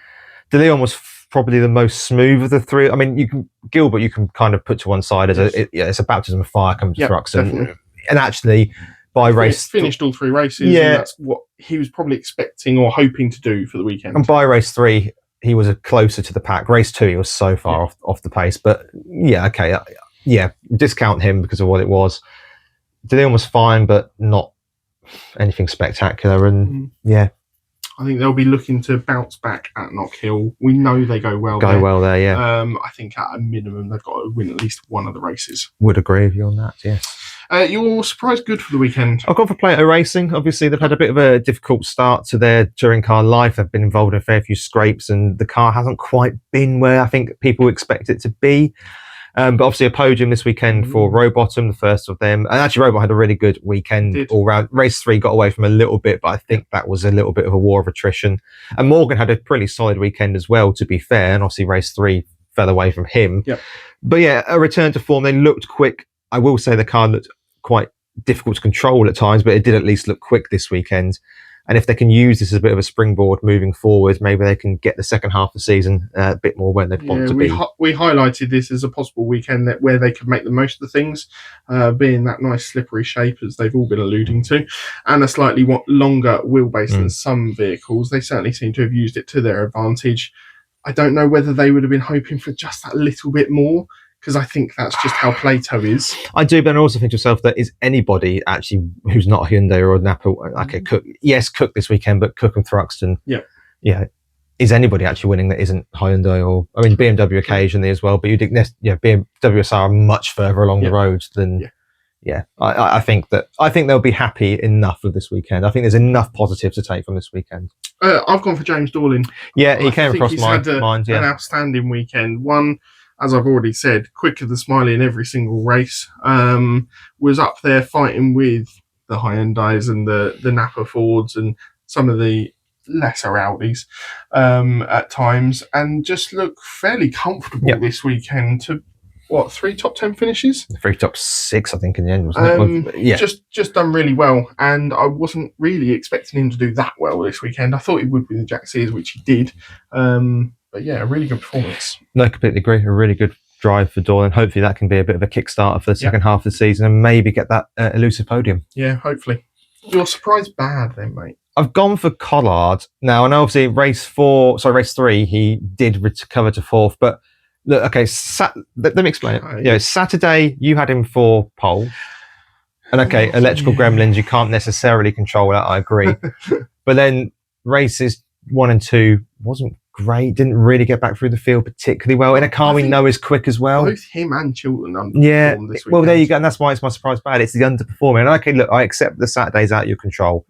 S2: De Leon was probably the most smooth of the three. I mean, Gilbert you can kind of put to one side as it's a baptism of fire coming to Thruxton, and actually by race finished all 3 races. Yeah, and that's what he was probably expecting or hoping to do for the weekend.
S1: And by race 3, he was closer to the pack. Race 2, he was so far off the pace. But discount him because of what it was. De Leon was fine, but not anything spectacular. And
S2: I think they'll be looking to bounce back at Knockhill. We know they go well
S1: there, yeah.
S2: I think at a minimum they've got to win at least one of the races.
S1: Would agree with you on that, yes.
S2: You're surprised good for the weekend.
S1: I've gone for Plato Racing. Obviously, they've had a bit of a difficult start to their touring car life. They've been involved in a fair few scrapes, and the car hasn't quite been where I think people expect it to be. But obviously a podium this weekend for Rowbottom, the first of them. And actually Rowbottom had a really good weekend all round. Race 3 got away from a little bit, but I think that was a little bit of a war of attrition. And Morgan had a pretty solid weekend as well, to be fair. And obviously race 3 fell away from him.
S2: Yep.
S1: But a return to form. They looked quick. I will say the car looked quite difficult to control at times, but it did at least look quick this weekend. And if they can use this as a bit of a springboard moving forward, maybe they can get the second half of the season a bit more where they want to be.
S2: We highlighted this as a possible weekend where they could make the most of the things, being that nice slippery shape, as they've all been alluding to, and a slightly longer wheelbase than some vehicles. They certainly seem to have used it to their advantage. I don't know whether they would have been hoping for just that little bit more, because I think that's just how Plato is.
S1: I do, but I also think to yourself that is anybody actually who's not a Hyundai or a Napa, like a Cook. Yes, Cook this weekend, but Cook and Thruxton. Yeah. Is anybody actually winning that isn't Hyundai or, I mean, BMW occasionally as well, but you'd BMW are much further along the road than. I think they'll be happy enough with this weekend. I think there's enough positives to take from this weekend.
S2: I've gone for James Dorling.
S1: Yeah, he came across my mind.
S2: An outstanding weekend. One, as I've already said, quicker than Smiley in every single race. Was up there fighting with the Hyundais and the Napa Fords and some of the lesser Audis at times, and just look fairly comfortable this weekend to 3 top 10 finishes?
S1: 3 top 6, I think, in the end, wasn't it?
S2: Just done really well, and I wasn't really expecting him to do that well this weekend. I thought he would with the Jack Sears, which he did. But yeah, a really good performance.
S1: No, completely agree. A really good drive for Doyle, and hopefully that can be a bit of a kickstarter for the second half of the season and maybe get that elusive podium.
S2: Yeah, hopefully. You're surprised bad then, mate.
S1: I've gone for Collard. Now, I know obviously race 3, he did recover to 4th, but look, okay, let me explain it. Saturday, you had him for pole. And okay, electrical gremlins, you can't necessarily control that, I agree. But then races 1 and 2 wasn't great, didn't really get back through the field particularly well. In a car we know is quick as well.
S2: Both him and Chilton underperformed this weekend. Well,
S1: there you go, and that's why it's my surprise bad. It's the underperforming. And okay, look, I accept the Saturday's out of your control.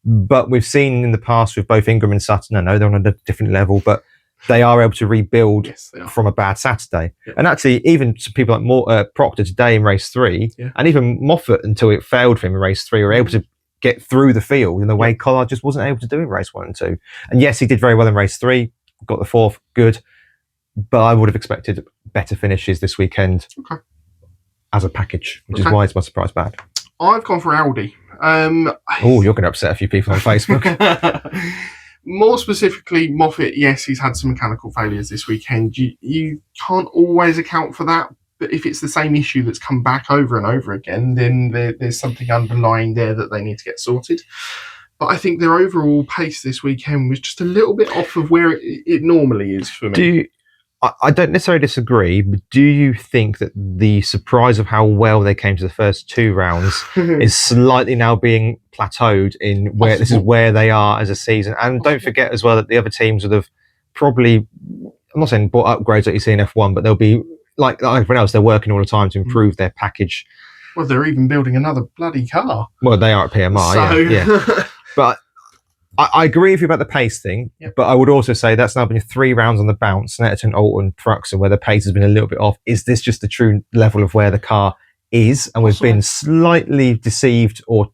S1: But we've seen in the past with both Ingram and Sutton, I know they're on a different level, but they are able to rebuild from a bad Saturday. And actually, even people like Proctor today in race 3, and even Moffat until it failed for him in race 3, were able to get through the field in the way Collard just wasn't able to do in race 1 and 2. And yes, he did very well in race 3, got the 4th, good. But I would have expected better finishes this weekend as a package, which is why it's my surprise bad.
S2: I've gone for Audi.
S1: You're going to upset a few people on Facebook.
S2: More specifically, Moffat, yes, he's had some mechanical failures this weekend. You can't always account for that, but if it's the same issue that's come back over and over again, then there's something underlying there that they need to get sorted. But I think their overall pace this weekend was just a little bit off of where it normally is for me.
S1: I don't necessarily disagree, but do you think that the surprise of how well they came to the first 2 rounds is slightly now being plateaued in where this is where they are as a season? And don't forget as well that the other teams would have probably, I'm not saying bought upgrades that you see in F1, but they'll be like everyone else, they're working all the time to improve their package.
S2: Well, they're even building another bloody car.
S1: Well, they are at PMR, But I agree with you about the pace thing, but I would also say that's now been 3 rounds on the bounce, Netterton, Alton, Thruxton, where the pace has been a little bit off. Is this just the true level of where the car is? And we've been slightly deceived or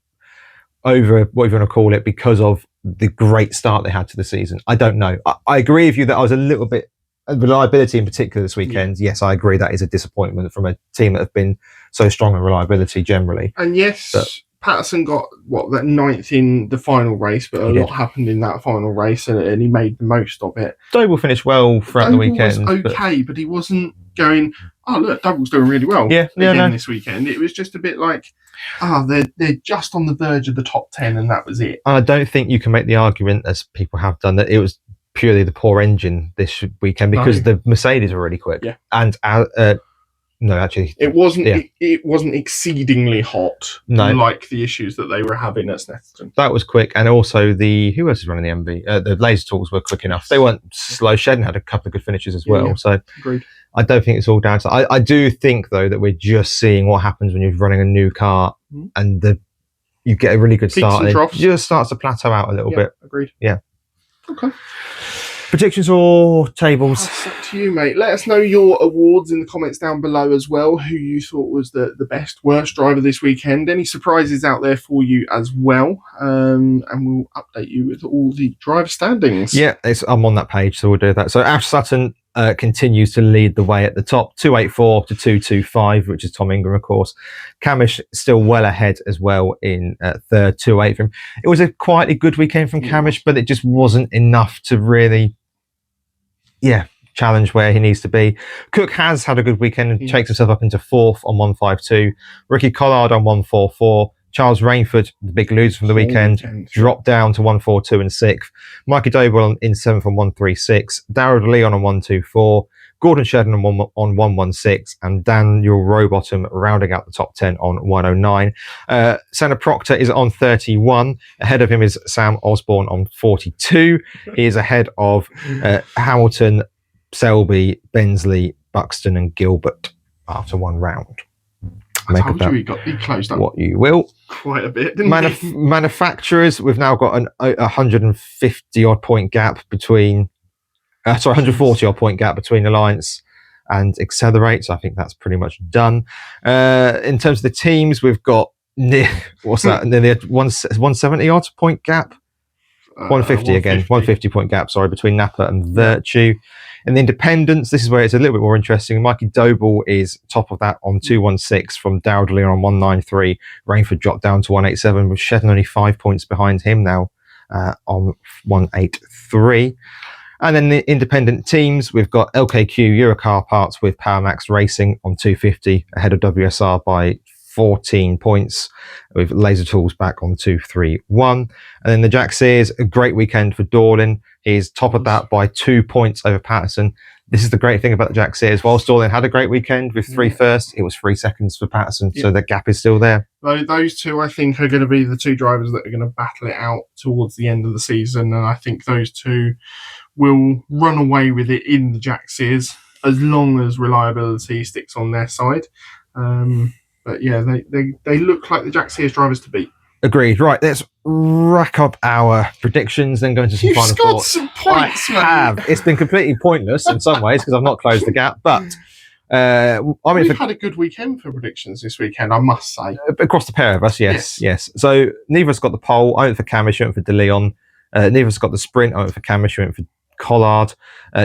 S1: over, whatever you want to call it, because of the great start they had to the season. I don't know. I agree with you that I was a little bit, reliability in particular this weekend. Yes, I agree that is a disappointment from a team that have been so strong in reliability generally.
S2: And yes, Patterson got that 9th in the final race, but a lot happened in that final race, and he made the most of it.
S1: Doble finished well throughout the weekend.
S2: Was okay, but he wasn't going, oh look, Doble's doing really well this weekend. It was just a bit like, they're just on the verge of the top 10, and that was it.
S1: And I don't think you can make the argument, as people have done, that it was purely the poor engine this weekend, because the Mercedes were really quick. Yeah. And no, actually,
S2: it wasn't. It wasn't exceedingly hot, like the issues that they were having at Snetterton.
S1: That was quick, and also who else is running the MV? The Laser Tools were quick enough. They weren't slow. Shedden had a couple of good finishes as well. So
S2: agreed.
S1: I don't think it's all down to. I do think though that we're just seeing what happens when you're running a new car and you get a really good start, and it just starts to plateau out a little bit.
S2: Agreed.
S1: Yeah.
S2: Okay.
S1: Predictions or tables?
S2: That's up to you, mate. Let us know your awards in the comments down below as well. Who you thought was the best, worst driver this weekend. Any surprises out there for you as well. And we'll update you with all the driver standings.
S1: Yeah, I'm on that page, so we'll do that. So Ash Sutton continues to lead the way at the top, 284 to 225, which is Tom Ingram, of course. Camish still well ahead as well in third, 2.8 from him. It was a quietly good weekend from Camish, but it just wasn't enough to really challenge where he needs to be. Cook has had a good weekend and takes himself up into 4th on 152. Ricky Collard on 144. Charles Rainford, the big loser from the weekend, dropped down to 142 and 6th. Mikey Doble in 7th on 136. Darrell Leon on 124. Gordon Shedden on 116. And Daniel Rowbottom rounding out the top 10 on 109. Senna Proctor is on 31. Ahead of him is Sam Osborne on 42. He is ahead of Hamilton, Selby, Bensley, Buxton and Gilbert after one round.
S2: I told you he closed up
S1: what you will.
S2: Quite a bit, didn't he?
S1: Manufacturers, we've now got an 150 odd point gap between 140 odd point gap between Alliance and Accelerate, so I think that's pretty much done. In terms of the teams, we've got nearly 170 odd point gap. 150 again, 150 point gap, sorry, between Napa and Virtue. And the Independents, this is where it's a little bit more interesting. Mikey Doble is top of that on 216 from Darrell DeLeon on 193. Rainford dropped down to 187, with Shetton only 5 points behind him now on 183. And then the independent teams, we've got LKQ Eurocar Parts with PowerMax Racing on 250 ahead of WSR by 14 points, with Laser Tools back on 231. And then the Jack Sears, a great weekend for Dorlin. He's top of that by 2 points over Patterson. This is the great thing about the Jack Sears. Whilst Dorlin had a great weekend with 3 firsts, it was 3 seconds for Patterson, so the gap is still there.
S2: Those two, I think, are going to be the two drivers that are going to battle it out towards the end of the season, and I think those two will run away with it in the Jack Sears as long as reliability sticks on their side. But yeah, they look like the Jack Sears drivers to beat.
S1: Agreed. Right, let's rack up our predictions, then go into some final thoughts.
S2: You've got some points, mate.
S1: I have. It's been completely pointless in some ways because I've not closed the gap, but
S2: we've had a good weekend for predictions this weekend, I must say.
S1: Across the pair of us, yes. So neither of us got the pole. I went for Camish, you went for De Leon. Neither of us got the sprint. I went for Camish, you went for Collard.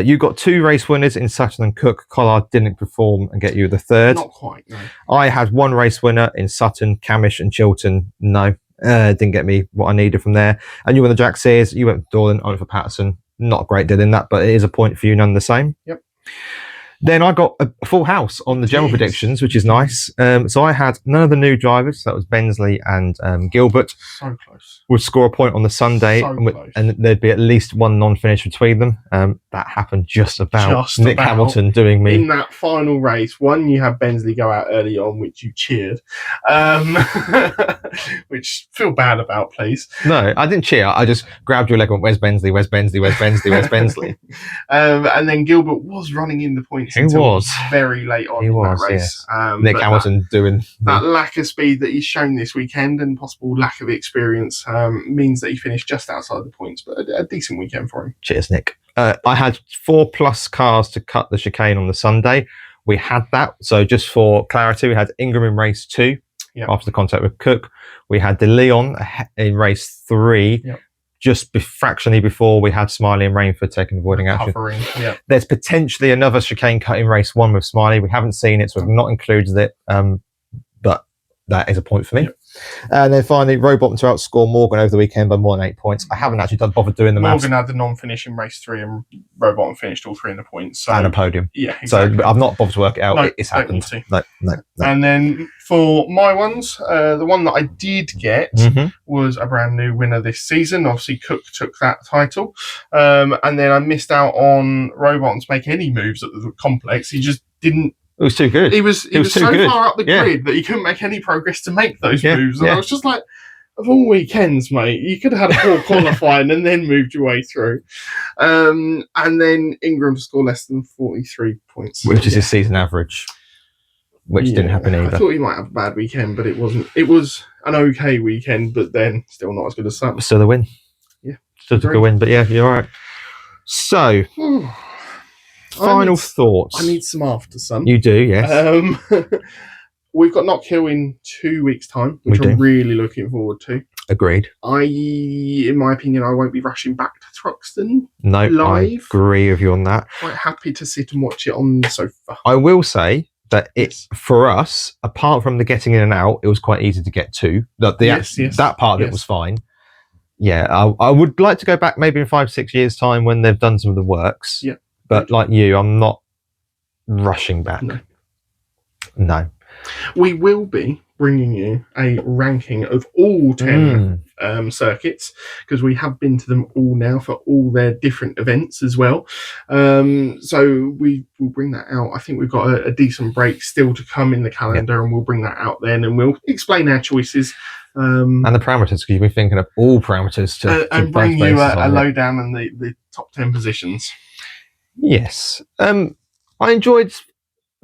S1: You got 2 race winners in Sutton and Cook. Collard didn't perform and get you the third.
S2: Not quite, no.
S1: I had 1 race winner in Sutton, Camish and Chilton. No, didn't get me what I needed from there. And you won the Jack Sears. You went for Dorlin, I went for Patterson. Not a great deal in that, but it is a point for you none the same.
S2: Yep.
S1: Then I got a full house on the general predictions, which is nice. So I had none of the new drivers. So that was Bensley and Gilbert.
S2: So close.
S1: Would score a point on the Sunday, and there'd be at least 1 non-finish between them. That happened just about. Nick Hamilton doing me.
S2: In that final race, you had Bensley go out early on, which you cheered. Which feel bad about, please.
S1: No, I didn't cheer. I just grabbed your leg and went, where's Bensley, where's Bensley, where's Bensley, where's Bensley?
S2: And then Gilbert was running in the points.
S1: He was
S2: very late on in that race.
S1: Yes. Nick Hamilton doing
S2: that lack of speed that he's shown this weekend and possible lack of experience means that he finished just outside the points, but a decent weekend for him.
S1: Cheers, Nick. I had 4+ cars to cut the chicane on the Sunday. We had that. So just for clarity, we had Ingram in race 2 after the contact with Cook. We had De Leon in race 3. Just fractionally before we had Smiley and Rainford taking avoiding action. There's potentially another chicane cut in race 1 with Smiley. We haven't seen it, so we've not included it. But that is a point for me. And then finally, Rowbottom to outscore Morgan over the weekend by more than 8 points. I haven't actually bothered doing the maths.
S2: Morgan had the non-finish in race 3 and Rowbottom finished all 3 in the points. So,
S1: and a podium.
S2: Yeah, exactly.
S1: So I've not bothered to work it out.
S2: No,
S1: it's happened. No.
S2: And then for my ones, the one that I did get was a brand new winner this season. Obviously, Cook took that title. And then I missed out on Rowbottom to make any moves at the complex. He just didn't.
S1: It was too good.
S2: He was so far up the grid that he couldn't make any progress to make those moves. And I was just like, of all weekends, mate, you could have had a poor qualifying and then moved your way through. And then Ingram to score less than 43 points.
S1: Which is his season average. Which didn't happen either.
S2: I thought he might have a bad weekend, but it wasn't. It was an okay weekend, but then still not as good as some.
S1: Still a win.
S2: Yeah.
S1: Still took a win, but yeah, you're all right. So... Final thoughts.
S2: I need some after sun.
S1: You do, yes.
S2: We've got Knock Hill in 2 weeks' time, which I'm really looking forward to.
S1: Agreed.
S2: In my opinion, I won't be rushing back to Thruxton.
S1: No,
S2: live.
S1: I agree with you on that.
S2: Quite happy to sit and watch it on the sofa.
S1: I will say that it's for us, apart from the getting in and out, it was quite easy to get to. That part of it was fine. Yeah, I would like to go back maybe in 5-6 years' time when they've done some of the works.
S2: Yeah.
S1: But like you, I'm not rushing back. No.
S2: We will be bringing you a ranking of all 10 circuits, because we have been to them all now for all their different events as well. So we will bring that out. I think we've got a decent break still to come in the calendar, and we'll bring that out then, and we'll explain our choices. And
S1: the parameters, because you've been thinking of all parameters
S2: and bring you a lowdown on the top 10 positions. Yes.
S1: I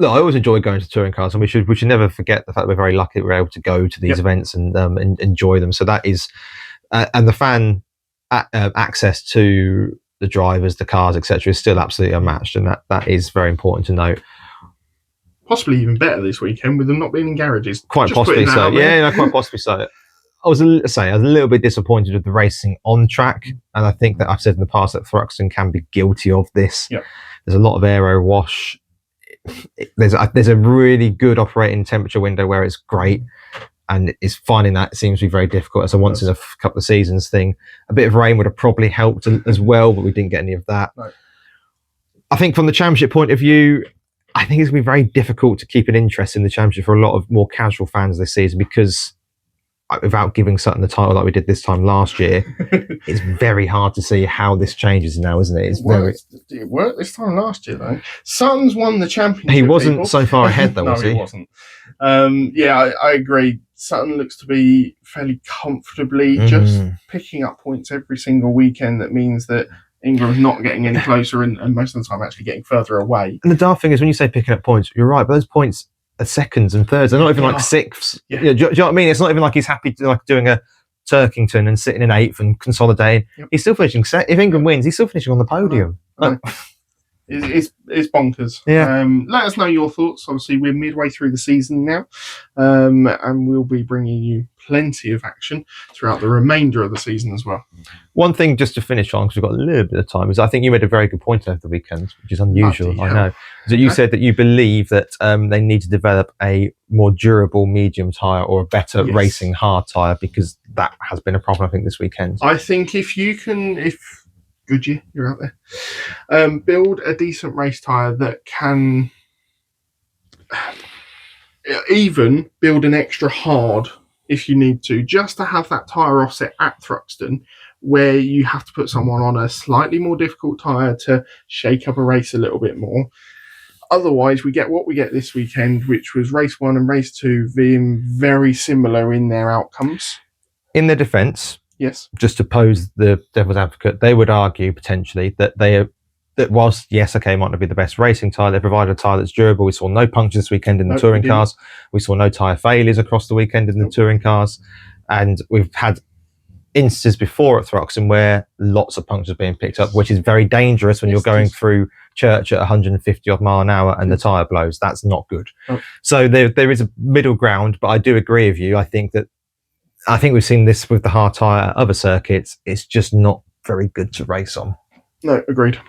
S1: always enjoy going to touring cars, and we should never forget the fact we're very lucky that we're able to go to these events and enjoy them. So that is, and the fan access to the drivers, the cars, etc., is still absolutely unmatched, and that is very important to note.
S2: Possibly even better this weekend with them not being in garages.
S1: Quite possibly so. Yeah, quite possibly so. I was a little bit disappointed with the racing on track, and I think that I've said in the past that Thruxton can be guilty of this.
S2: Yep.
S1: There's a lot of aero wash. There's a really good operating temperature window where it's great, and it's finding that seems to be very difficult. As a once in a couple of seasons thing. A bit of rain would have probably helped as well, but we didn't get any of that.
S2: No.
S1: I think from the championship point of view, I think it's going to be very difficult to keep an interest in the championship for a lot of more casual fans this season, because without giving Sutton the title like we did this time last year, it's very hard to see how this changes now, isn't it?
S2: It worked this time last year, though. Sutton's won the championship.
S1: He wasn't so far ahead, though,
S2: no,
S1: was he?
S2: He wasn't. I agree. Sutton looks to be fairly comfortably just picking up points every single weekend. That means that Ingram's not getting any closer, and most of the time actually getting further away.
S1: And the daft thing is, when you say picking up points, you're right, but those points are seconds and thirds. They're not even like sixths.
S2: Yeah.
S1: Do you know what I mean? It's not even like he's happy to, like, doing a Turkington and sitting in eighth and consolidating. Yep. He's still finishing. If Ingram wins, he's still finishing on the podium.
S2: It's bonkers.
S1: Yeah.
S2: Let us know your thoughts. Obviously, we're midway through the season now, and we'll be bringing you plenty of action throughout the remainder of the season as well.
S1: One thing just to finish on, because we've got a little bit of time, is I think you made a very good point over the weekend, which is unusual. I know. So you said that you believe that they need to develop a more durable medium tyre or a better racing hard tyre, because that has been a problem, I think, this weekend.
S2: I think if Goodyear, you're out there, build a decent race tyre that can even build an extra hard if you need to, just to have that tyre offset at Thruxton, where you have to put someone on a slightly more difficult tyre to shake up a race a little bit more. Otherwise, we get what we get this weekend, which was race 1 and race 2 being very similar in their outcomes.
S1: In their defence,
S2: yes,
S1: just to pose the devil's advocate, they would argue potentially that whilst, yes, okay, might not be the best racing tyre, they provided a tyre that's durable. We saw no punctures this weekend in the touring cars. We saw no tyre failures across the weekend in the touring cars. And we've had instances before at Thruxton where lots of punctures being picked up, which is very dangerous when you're going through Church at 150 odd mile an hour and the tyre blows. That's not good. So there is a middle ground, but I do agree with you. I think we've seen this with the hard tyre at other circuits. It's just not very good to race on.
S2: No, agreed.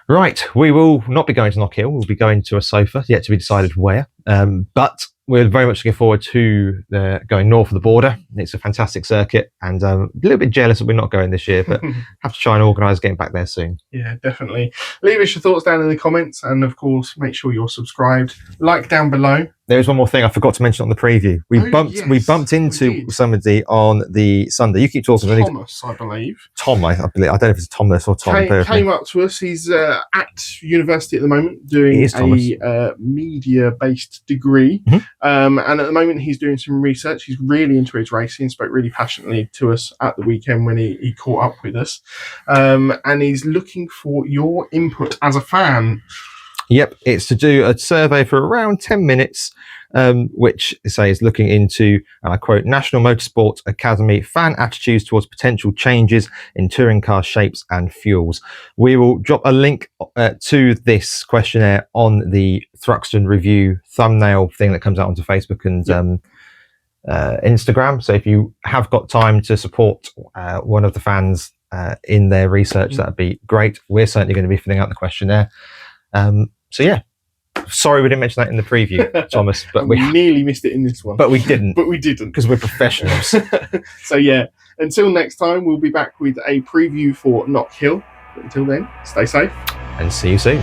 S1: Right, we will not be going to Knock Hill. We'll be going to a sofa, yet to be decided where. But we're very much looking forward to going north of the border. It's a fantastic circuit, and a little bit jealous that we're not going this year, but have to try and organise getting back there soon.
S2: Yeah, definitely. Leave us your thoughts down in the comments, and of course, make sure you're subscribed. Like down below.
S1: There is one more thing I forgot to mention on the preview. We bumped into somebody on the Sunday. You keep talking.
S2: Thomas, I believe.
S1: Tom, I believe. I don't know if it's Thomas or Tom.
S2: Came up to us. He's at university at the moment doing a media-based degree. And at the moment, he's doing some research. He's really into his racing. Spoke really passionately to us at the weekend when he caught up with us. And he's looking for your input as a fan.
S1: Yep, it's to do a survey for around 10 minutes, which is looking into, and I quote, National Motorsport Academy fan attitudes towards potential changes in touring car shapes and fuels. We will drop a link to this questionnaire on the Thruxton review thumbnail thing that comes out onto Facebook and Instagram. So if you have got time to support one of the fans in their research, that'd be great. We're certainly going to be filling out the questionnaire. So yeah, sorry we didn't mention that in the preview, Thomas, but we
S2: nearly missed it in this one.
S1: But we didn't
S2: because
S1: we're professionals.
S2: So yeah, until next time, we'll be back with a preview for Knock Hill. But until then, stay safe
S1: and see you soon.